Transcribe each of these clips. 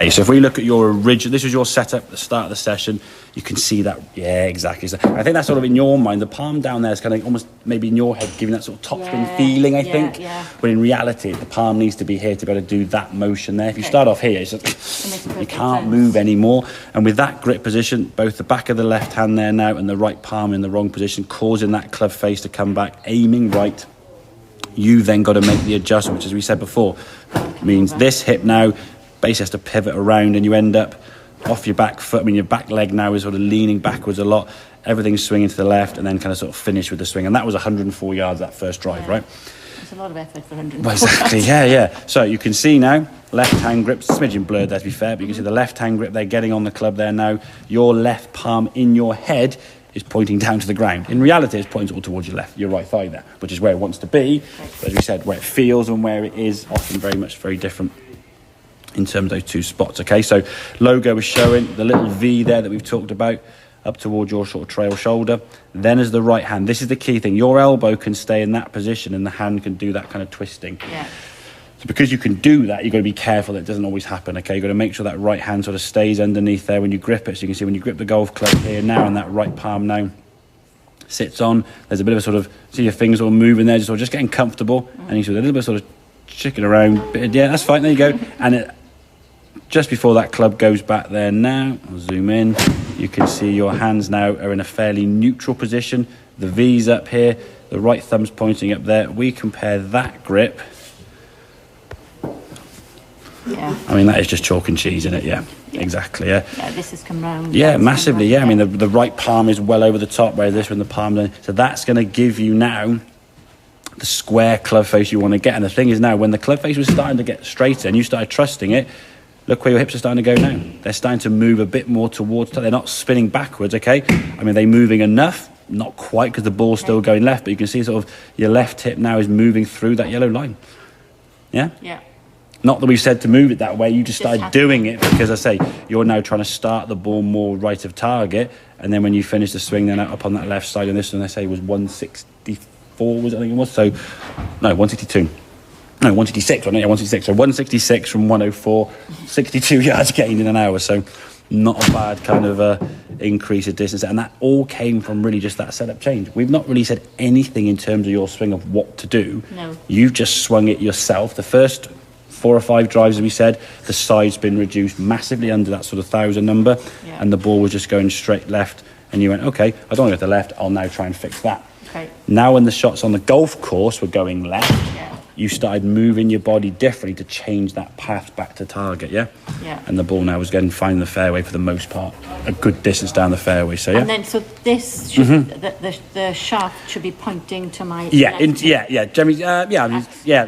Okay, so if we look at your original, this was your setup at the start of the session, you can see that, yeah, exactly. So I think that's sort of in your mind, the palm down there is kind of almost maybe in your head giving that sort of topspin feeling, I think. Yeah. But in reality, the palm needs to be here to be able to do that motion there. If you start off here, it's just, you can't move anymore. And with that grip position, both the back of the left hand there now and the right palm in the wrong position, causing that club face to come back, aiming right. You then got to make the adjustment, which, as we said before, means this hip now basically has to pivot around and you end up off your back foot. I mean, your back leg now is sort of leaning backwards a lot. Everything's swinging to the left and then kind of sort of finish with the swing. And that was 104 yards, that first drive, right? It's a lot of effort for 104. Well, exactly, yeah. So you can see now, left-hand grip, smidgen blurred there to be fair, but you can see the left-hand grip, they're getting on the club there now. Your left palm in your head is pointing down to the ground. In reality, it's pointing all towards your right thigh there, which is where it wants to be. But as we said, where it feels and where it is, often very different in terms of those two spots. Okay, so logo is showing the little V there that we've talked about up towards your sort of trail shoulder. Then as the right hand, this is the key thing, your elbow can stay in that position and the hand can do that kind of twisting. So because you can do that, you've got to be careful that it doesn't always happen. Okay, you've got to make sure that right hand sort of stays underneath there when you grip it. So you can see when you grip the golf club here now and that right palm now sits on, there's a bit of a sort of, see your fingers all moving there, just getting comfortable, and you see a little bit sort of chicken around. Yeah, that's fine, there you go. And it, just before that club goes back there now, I'll zoom in, you can see your hands now are in a fairly neutral position. The V's up here, the right thumb's pointing up there. We compare that grip. Yeah. I mean, that is just chalk and cheese, isn't it? Yeah, exactly, yeah. Yeah, this has come round. Yeah, massively, yeah. I mean, the right palm is well over the top, whereas this one, the palm down. So that's going to give you now the square club face you want to get. And the thing is now, when the club face was starting to get straighter and you started trusting it, look where your hips are starting to go now. They're starting to move a bit more towards, they're not spinning backwards, okay? I mean, they're moving enough, not quite because the ball's still going left, but you can see sort of your left hip now is moving through that yellow line. Yeah? Yeah. Not that we said to move it that way, you just started doing it because, I say, you're now trying to start the ball more right of target, and then when you finish the swing, then up on that left side, and this one, I say, was 164, was it, I think it was? So, no, 162. No, 166, wasn't it? Yeah, 166. So 166 from 104, 62 yards gained in an hour. So not a bad kind of increase of distance. And that all came from really just that setup change. We've not really said anything in terms of your swing of what to do. No. You've just swung it yourself. The first 4 or 5 drives, as we said, the side's been reduced massively under that sort of 1,000 number. Yeah. And the ball was just going straight left. And you went, okay, I don't want to go to the left. I'll now try and fix that. Okay. Now when the shots on the golf course were going left, you started moving your body differently to change that path back to target, yeah? And the ball now was getting finding the fairway for the most part, a good distance down the fairway, so yeah. And then, so this, should, the shaft should be pointing to my generally,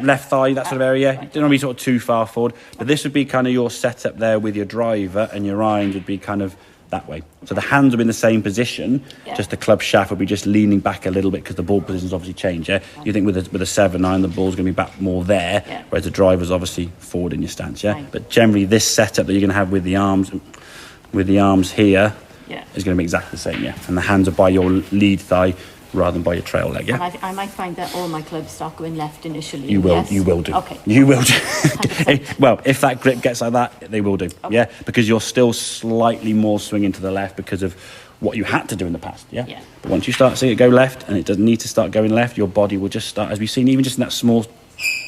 left thigh, that sort of area. Don't want to be sort of too far forward, but this would be kind of your setup there with your driver, and your irons would be kind of that way. So the hands will be in the same position, just the club shaft will be just leaning back a little bit because the ball position's obviously changed, yeah? You think with a 7-iron, the ball's going to be back more there, whereas the driver's obviously forward in your stance, yeah? Right. But generally this setup that you're going to have with the arms here is going to be exactly the same, yeah? And the hands are by your lead thigh rather than by your trail leg, yeah? And I might find that all my clubs start going left initially. You will do. Okay. You will do. Well, if that grip gets like that, they will do, yeah? Because you're still slightly more swinging to the left because of what you had to do in the past, yeah? But once you start seeing it go left, and it doesn't need to start going left, your body will just start, as we've seen, even just in that small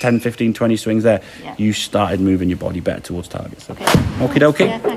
10, 15, 20 swings there, you started moving your body better towards targets. So. Okay. Okie dokie.